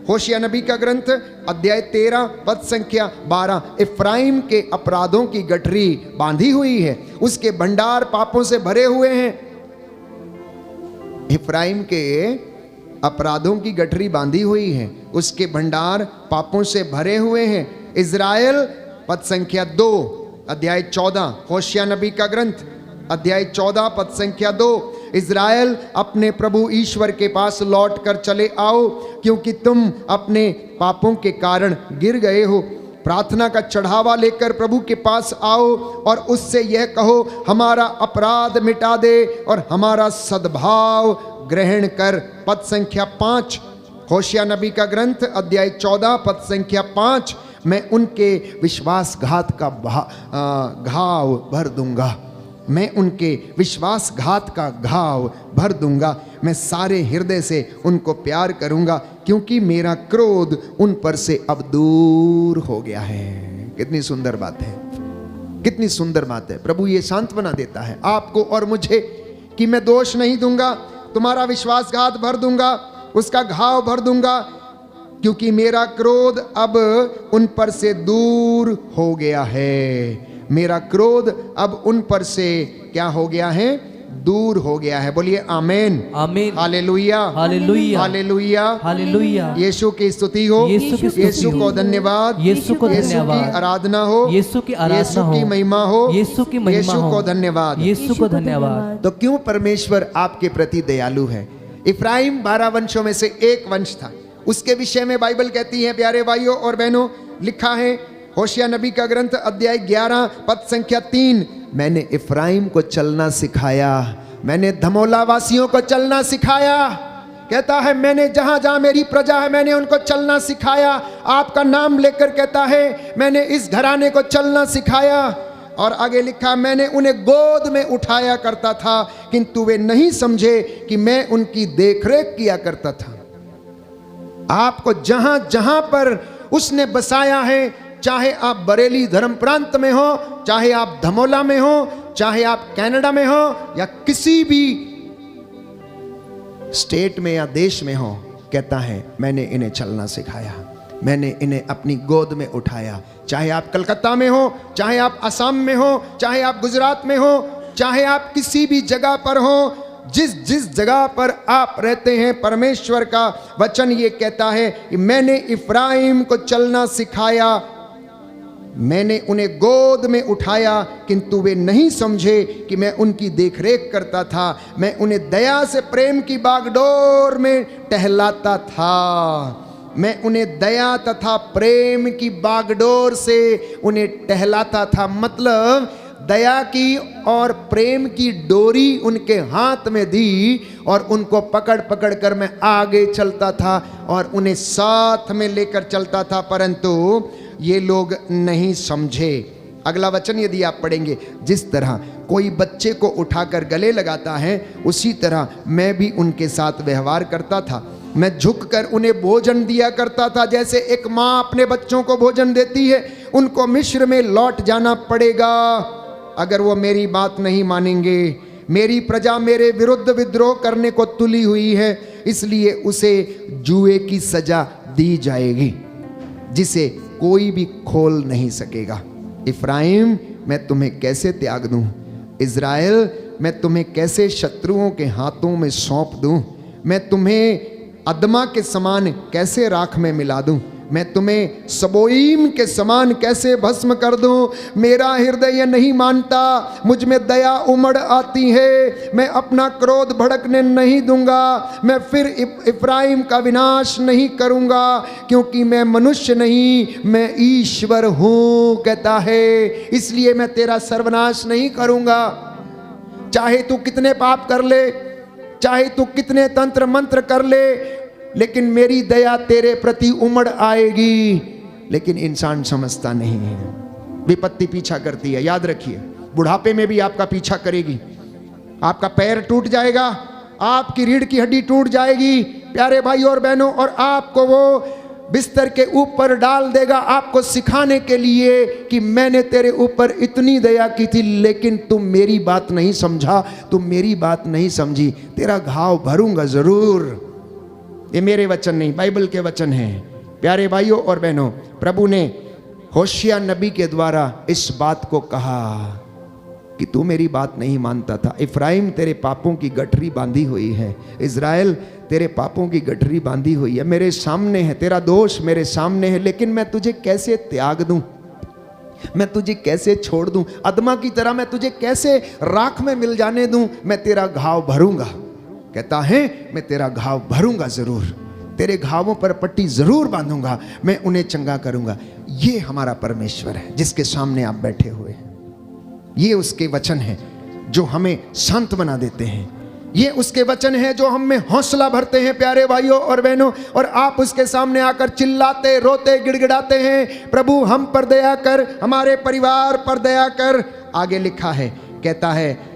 होशिया नबी का ग्रंथ अध्याय 13 पद संख्या 12, इफ्राइम के अपराधों की गठरी बांधी हुई है, उसके भंडार पापों से भरे हुए हैं। इफ्राइम के अपराधों की गठरी बांधी हुई है, उसके भंडार पापों से भरे हुए हैं। इज़राइल पद संख्या 2 अध्याय 14, होशिया नबी का ग्रंथ अध्याय 14 पद संख्या 2, इज़राइल अपने प्रभु ईश्वर के पास लौट कर चले आओ, क्योंकि तुम अपने पापों के कारण गिर गए हो। प्रार्थना का चढ़ावा लेकर प्रभु के पास आओ और उससे यह कहो, हमारा अपराध मिटा दे और हमारा सद्भाव ग्रहण कर। पद संख्या 5, होशिया नबी का ग्रंथ अध्याय 14 पद संख्या 5, मैं उनके विश्वासघात का घाव भर दूंगा, मैं उनके विश्वासघात का घाव भर दूंगा, मैं सारे हृदय से उनको प्यार करूंगा, क्योंकि मेरा क्रोध उन पर से अब दूर हो गया है। कितनी सुंदर बात है, कितनी सुंदर बात है। प्रभु ये सांत्वना देता है आपको और मुझे कि मैं दोष नहीं दूंगा, तुम्हारा विश्वासघात भर दूंगा, उसका घाव भर दूंगा, क्योंकि मेरा क्रोध अब उन पर से दूर हो गया है। मेरा क्रोध अब उन पर से क्या हो गया है? दूर हो गया है। बोलिए आमीन, आमीन, हालेलुया, हालेलुया, हालेलुया, हालेलुया। यीशु की स्तुति हो, यीशु को धन्यवाद, यीशु को धन्यवाद, की आराधना हो, यीशु की आराधना हो, की महिमा हो, यीशु की महिमा हो, यीशु को धन्यवाद, यीशु को धन्यवाद। तो क्यों परमेश्वर आपके प्रति दयालु है? इफ्राइम 12 वंशों में से एक वंश था, उसके विषय में बाइबल कहती है, प्यारे भाइयों और बहनों, लिखा है होशिया नबी का ग्रंथ अध्याय 11 पद संख्या 3, मैंने इफ्राइम को चलना सिखाया, मैंने धमोला वासियों को चलना सिखाया। कहता है मैंने जहां जहां मेरी प्रजा है मैंने उनको चलना सिखाया। आपका नाम लेकर कहता है मैंने इस घराने को चलना सिखाया। और आगे लिखा, मैंने उन्हें गोद में उठाया करता था, किंतु वे नहीं समझे कि मैं उनकी देखरेख किया करता था। आपको जहां जहां पर उसने बसाया है, चाहे आप बरेली धर्म प्रांत में हो, चाहे आप धमोला में हो, चाहे आप कनाडा में हो, या किसी भी स्टेट में या देश में हो, कहता है मैंने इन्हें चलना सिखाया, मैंने इन्हें अपनी गोद में उठाया। चाहे आप कलकत्ता में हो, चाहे आप असम में हो, चाहे आप गुजरात में हो, चाहे आप किसी भी जगह पर हो, जिस जिस जगह पर आप रहते हैं, परमेश्वर का वचन ये कहता है कि मैंने इफ्राइम को चलना सिखाया, मैंने उन्हें गोद में उठाया, किंतु वे नहीं समझे कि मैं उनकी देखरेख करता था, मैं उन्हें दया से प्रेम की बागडोर में टहलाता था, मैं उन्हें दया तथा प्रेम की बागडोर से उन्हें टहलाता था। मतलब दया की और प्रेम की डोरी उनके हाथ में दी और उनको पकड़ पकड़ कर मैं आगे चलता था और उन्हें साथ में लेकर चलता था, परंतु ये लोग नहीं समझे। अगला वचन यदि आप पढ़ेंगे, जिस तरह कोई बच्चे को उठाकर गले लगाता है, उसी तरह मैं भी उनके साथ व्यवहार करता था। मैं झुककर उन्हें भोजन दिया करता था, जैसे एक माँ अपने बच्चों को भोजन देती है। उनको मिस्र में लौट जाना पड़ेगा अगर वो मेरी बात नहीं मानेंगे। मेरी प्रजा मेरे विरुद्ध विद्रोह करने को तुली हुई है, इसलिए उसे जुए की सजा दी जाएगी, जिसे कोई भी खोल नहीं सकेगा। इफ्राइम, मैं तुम्हें कैसे त्याग दूं? इज़राइल, मैं तुम्हें कैसे शत्रुओं के हाथों में सौंप दूं? मैं तुम्हें अदमा के समान कैसे राख में मिला दूं? मैं तुम्हें सबोईम के समान कैसे भस्म कर दूं? मेरा हृदय यह नहीं मानता, मुझ में दया उमड़ आती है, मैं अपना क्रोध भड़कने नहीं दूंगा, मैं फिर इफ्राइम का विनाश नहीं करूंगा, क्योंकि मैं मनुष्य नहीं, मैं ईश्वर हूं, कहता है, इसलिए मैं तेरा सर्वनाश नहीं करूंगा। चाहे तू कितने पाप कर ले, चाहे तू कितने तंत्र मंत्र कर ले, लेकिन मेरी दया तेरे प्रति उमड़ आएगी। लेकिन इंसान समझता नहीं है, विपत्ति पीछा करती है। याद रखिए, बुढ़ापे में भी आपका पीछा करेगी। आपका पैर टूट जाएगा, आपकी रीढ़ की हड्डी टूट जाएगी प्यारे भाइयों और बहनों, और आपको वो बिस्तर के ऊपर डाल देगा आपको सिखाने के लिए कि मैंने तेरे ऊपर इतनी दया की थी, लेकिन तुम मेरी बात नहीं समझा, तुम मेरी बात नहीं समझी, तेरा घाव भरूंगा जरूर। ये मेरे वचन नहीं, बाइबल के वचन हैं प्यारे भाइयों और बहनों। प्रभु ने होशिया नबी के द्वारा इस बात को कहा कि तू मेरी बात नहीं मानता था। इफ्राइम तेरे पापों की गठरी बांधी हुई है, इज़राइल तेरे पापों की गठरी बांधी हुई है, मेरे सामने है, तेरा दोष मेरे सामने है, लेकिन मैं तुझे कैसे त्याग दूं, मैं तुझे कैसे छोड़ दूं, अदमा की तरह मैं तुझे कैसे राख में मिल जाने दूं, मैं तेरा घाव भरूंगा। कहता है मैं तेरा घाव भरूंगा जरूर, तेरे घावों पर पट्टी जरूर बांधूंगा, मैं उन्हें चंगा करूंगा। ये हमारा परमेश्वर है जिसके सामने आप बैठे हुए हैं। ये उसके वचन हैं जो हमें शांत बना देते हैं, ये उसके वचन हैं जो हम में हौसला भरते हैं प्यारे भाइयों और बहनों। और आप उसके सामने आकर चिल्लाते रोते गिड़गिड़ाते हैं, प्रभु हम पर दया कर, हमारे परिवार पर दया कर। आगे लिखा है, कहता है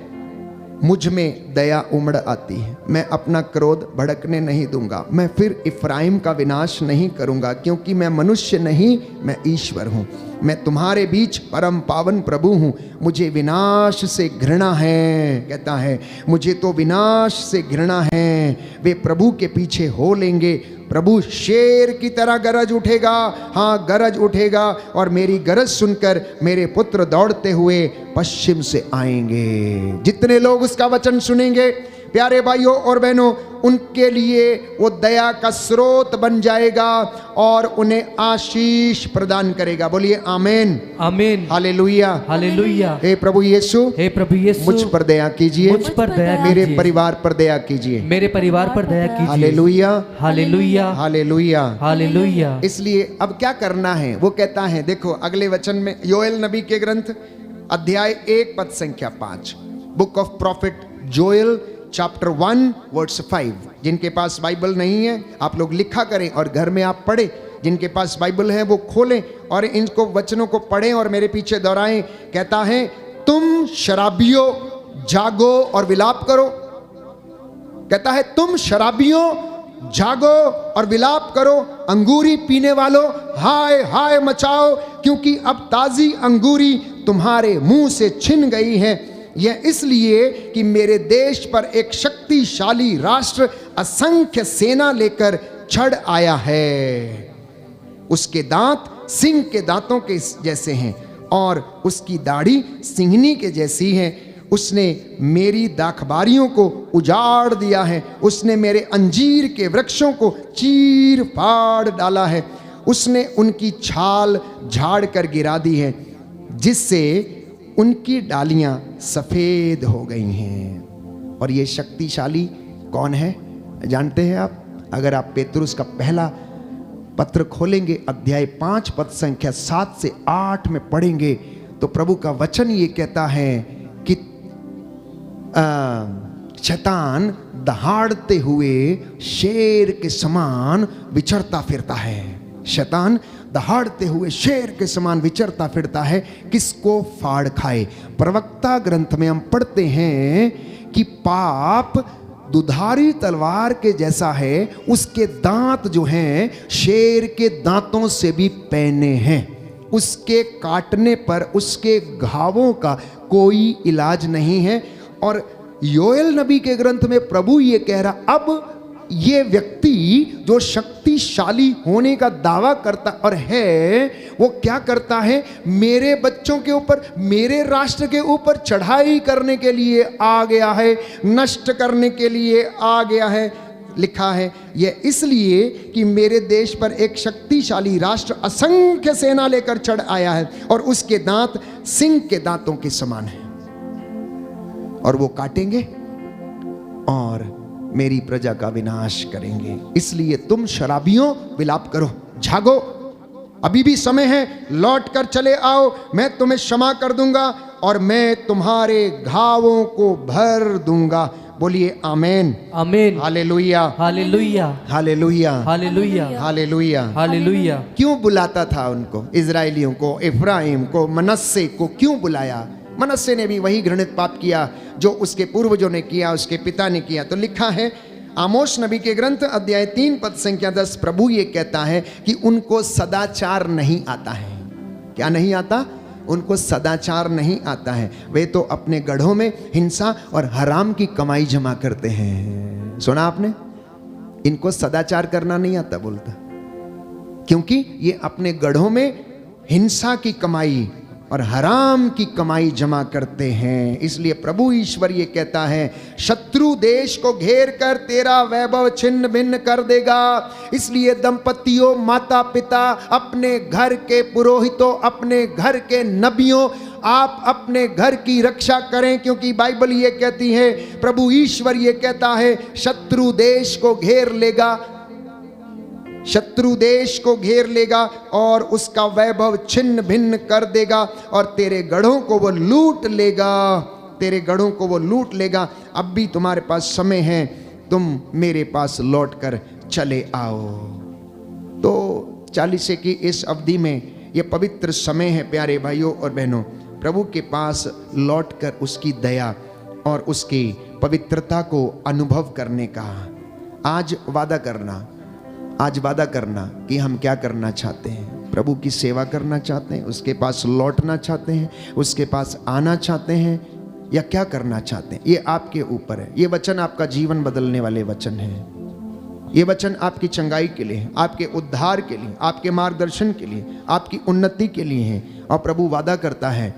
मुझ में दया उमड़ आती है, मैं अपना क्रोध भड़कने नहीं दूंगा, मैं फिर इफ्राइम का विनाश नहीं करूंगा, क्योंकि मैं मनुष्य नहीं मैं ईश्वर हूं, मैं तुम्हारे बीच परम पावन प्रभु हूं, मुझे विनाश से घृणा है। कहता है मुझे तो विनाश से घृणा है। वे प्रभु के पीछे हो लेंगे, प्रभु शेर की तरह गरज उठेगा, हाँ गरज उठेगा, और मेरी गरज सुनकर मेरे पुत्र दौड़ते हुए पश्चिम से आएंगे। जितने लोग उसका वचन सुनेंगे प्यारे भाइयों और बहनों, उनके लिए वो दया का स्रोत बन जाएगा और उन्हें आशीष प्रदान करेगा। बोलिए आमीन आमीन, हालेलुया हालेलुया। हे प्रभु यीशु, हे प्रभु यीशु, मुझ पर दया कीजिए, मुझ पर दया मेरे कीजिए, परिवार पर दया कीजिए, मेरे परिवार पर दया कीजिए। Hallelujah hallelujah, hallelujah hallelujah. इसलिए अब क्या करना है वो कहता है, देखो अगले वचन में, योएल नबी के ग्रंथ अध्याय 1 पद संख्या 5, book of prophet Joel chapter 1 verse 5। जिनके पास बाइबल नहीं है आप लोग लिखा करें और घर में आप पढ़ें, जिनके पास बाइबल है वो खोलें और इनको वचनों को पढ़ें और मेरे पीछे दोहराएं। कहता है तुम शराबियों जागो और विलाप करो। कहता है तुम शराबियों जागो और विलाप करो, अंगूरी पीने वालों हाय हाय मचाओ, क्योंकि अब ताजी अंगूरी तुम्हारे मुंह से छिन गई है। यह इसलिए कि मेरे देश पर एक शक्तिशाली राष्ट्र असंख्य सेना लेकर चढ़ आया है। उसके दांत सिंह के दांतों के जैसे हैं और उसकी दाढ़ी सिंहनी के जैसी है। उसने मेरी दाखबारियों को उजाड़ दिया है, उसने मेरे अंजीर के वृक्षों को चीर फाड़ डाला है, उसने उनकी छाल झाड़ कर गिरा दी है, जिससे उनकी डालियां सफेद हो गई हैं। और ये शक्तिशाली कौन है जानते हैं आप? अगर आप पेतरुस का पहला पत्र खोलेंगे, अध्याय 5 पद संख्या 7 से 8 में पढ़ेंगे तो प्रभु का वचन ये कहता है कि शैतान दहाड़ते हुए शेर के समान विचरता फिरता है। शैतान दहाड़ते हुए शेर के समान विचरता फिरता है, किसको फाड़ खाए। प्रवक्ता ग्रंथ में हम पढ़ते हैं कि पाप दुधारी तलवार के जैसा है, उसके दांत जो हैं शेर के दांतों से भी पैने हैं, उसके काटने पर उसके घावों का कोई इलाज नहीं है। और योएल नबी के ग्रंथ में प्रभु ये कह रहा, अब ये व्यक्ति जो शक्तिशाली होने का दावा करता और है, वो क्या करता है? मेरे बच्चों के ऊपर, मेरे राष्ट्र के ऊपर चढ़ाई करने के लिए आ गया है, नष्ट करने के लिए आ गया है। लिखा है यह इसलिए कि मेरे देश पर एक शक्तिशाली राष्ट्र असंख्य सेना लेकर चढ़ आया है और उसके दांत सिंह के दांतों के समान हैं, और वो काटेंगे और मेरी प्रजा का विनाश करेंगे। इसलिए तुम शराबियों विलाप करो, जागो, अभी भी समय है, लौट कर चले आओ, मैं तुम्हें क्षमा कर दूंगा और मैं तुम्हारे घावों को भर दूंगा। बोलिए आमीन आमीन, hallelujah hallelujah, hallelujah hallelujah, hallelujah. Hallelujah. क्यों बुलाता था उनको, इजराइलियों को, इफ्राइम को, मनस्से को क्यों बुलाया? मनस्से ने भी वही घृणित पाप किया जो उसके पूर्वजों ने किया, उसके पिता ने किया। तो लिखा है आमोस नबी के ग्रंथ अध्याय 3 पद संख्या 10, प्रभु ये कहता है कि उनको सदाचार नहीं आता है। क्या नहीं आता? उनको सदाचार नहीं आता है। वे तो अपने गढ़ों में हिंसा और हराम की कमाई जमा करते हैं। सुना आपने? इनको सदाचार करना नहीं आता बोलता, क्योंकि ये अपने गढ़ों में हिंसा की कमाई और हराम की कमाई जमा करते हैं। इसलिए प्रभु ईश्वर ये कहता है, शत्रु देश को घेर कर तेरा वैभव छिन्न भिन्न कर देगा। इसलिए दंपतियों, माता पिता, अपने घर के पुरोहितों, अपने घर के नबियों, आप अपने घर की रक्षा करें, क्योंकि बाइबल ये कहती है, प्रभु ईश्वर ये कहता है, शत्रु देश को घेर लेगा, शत्रु देश को घेर लेगा और उसका वैभव छिन्न भिन्न कर देगा और तेरे गढ़ों को वो लूट लेगा, तेरे गढ़ों को वो लूट लेगा। अब भी तुम्हारे पास समय है, तुम मेरे पास लौट कर चले आओ। तो 40 की इस अवधि में ये पवित्र समय है प्यारे भाइयों और बहनों, प्रभु के पास लौटकर उसकी दया और उसकी पवित्रता को अनुभव करने का। आज वादा करना, आज वादा करना कि हम क्या करना चाहते हैं। प्रभु की सेवा करना चाहते हैं, उसके पास लौटना चाहते हैं, उसके पास आना चाहते हैं, या क्या करना चाहते हैं, ये आपके ऊपर है। ये वचन आपका जीवन बदलने वाले वचन हैं। ये वचन आपकी चंगाई के लिए, आपके उद्धार के लिए, आपके मार्गदर्शन के लिए, आपकी उन्नति के लिए है। और प्रभु वादा करता है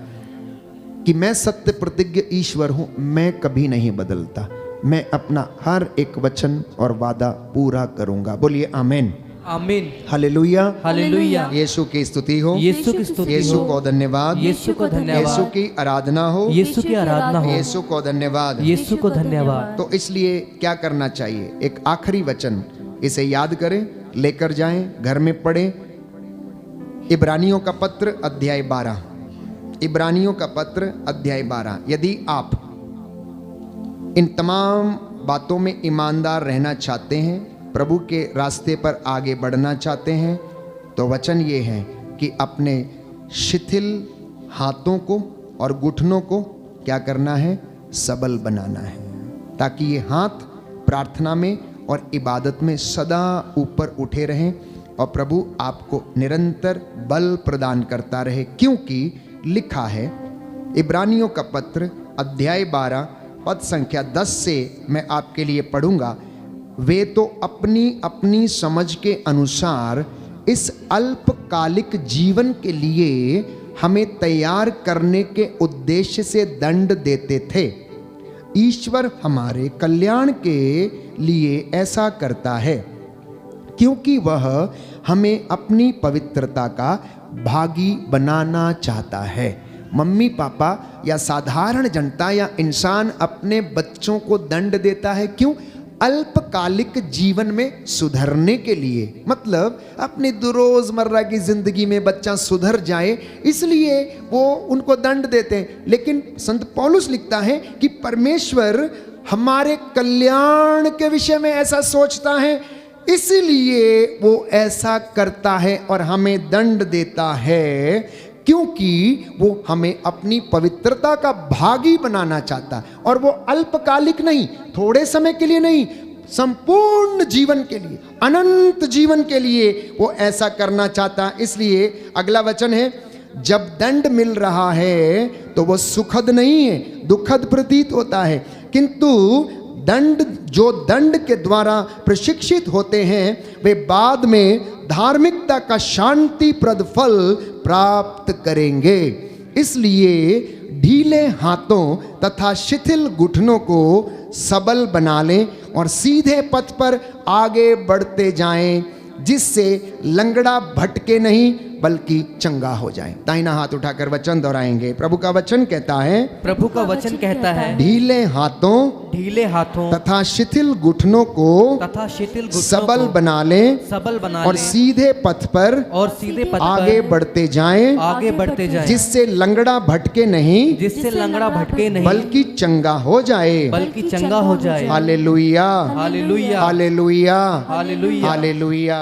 कि मैं सत्य प्रतिज्ञ ईश्वर हूं, मैं कभी नहीं बदलता, मैं अपना हर एक वचन और वादा पूरा करूंगा। बोलिए आमीन, आमीन, हालेलुया, हालेलुया। यीशु की स्तुति हो, यीशु की स्तुति यीशु हो, को धन्यवाद, यीशु को धन्यवाद, यीशु की आराधना हो, यीशु की आराधना हो, यीशु को धन्यवाद, यीशु को धन्यवाद। तो इसलिए क्या करना चाहिए? एक आखिरी वचन, इसे याद करें, लेकर जाएं, घर में पढ़ें। इब्रानियों का पत्र अध्याय 12, इब्रानियों का पत्र अध्याय 12। यदि आप इन तमाम बातों में ईमानदार रहना चाहते हैं, प्रभु के रास्ते पर आगे बढ़ना चाहते हैं, तो वचन ये है कि अपने शिथिल हाथों को और घुटनों को क्या करना है? सबल बनाना है, ताकि ये हाथ प्रार्थना में और इबादत में सदा ऊपर उठे रहें और प्रभु आपको निरंतर बल प्रदान करता रहे। क्योंकि लिखा है, इब्रानियों का पत्र अध्याय 12 पद संख्या 10 से मैं आपके लिए पढ़ूंगा। वे तो अपनी अपनी समझ के अनुसार इस अल्पकालिक जीवन के लिए हमें तैयार करने के उद्देश्य से दंड देते थे। ईश्वर हमारे कल्याण के लिए ऐसा करता है, क्योंकि वह हमें अपनी पवित्रता का भागी बनाना चाहता है। मम्मी पापा या साधारण जनता या इंसान अपने बच्चों को दंड देता है, क्यों? अल्पकालिक जीवन में सुधरने के लिए, मतलब अपनी रोजमर्रा की जिंदगी में बच्चा सुधर जाए, इसलिए वो उनको दंड देते हैं। लेकिन संत पौलुस लिखता है कि परमेश्वर हमारे कल्याण के विषय में ऐसा सोचता है, इसलिए वो ऐसा करता है और हमें दंड देता है, क्योंकि वो हमें अपनी पवित्रता का भागी बनाना चाहता है। और वो अल्पकालिक नहीं, थोड़े समय के लिए नहीं, संपूर्ण जीवन के लिए, अनंत जीवन के लिए वो ऐसा करना चाहता है। इसलिए अगला वचन है, जब दंड मिल रहा है तो वो सुखद नहीं है, दुखद प्रतीत होता है, किंतु दंड के द्वारा प्रशिक्षित होते हैं, वे बाद में धार्मिकता का शांतिप्रद फल प्राप्त करेंगे। इसलिए ढीले हाथों तथा शिथिल घुटनों को सबल बना लें और सीधे पथ पर आगे बढ़ते जाएं, जिससे लंगड़ा भटके नहीं बल्कि चंगा हो जाए। दाहिना हाथ उठाकर वचन दोहराएंगे। प्रभु का वचन कहता है, प्रभु का वचन कहता है, ढीले हाथों तथा शिथिल घुटनों को सबल बना लें और सीधे पथ पर आगे बढ़ते जाएं, जिससे लंगड़ा भटके नहीं बल्कि चंगा हो जाए। Hallelujah, hallelujah, hallelujah, hallelujah.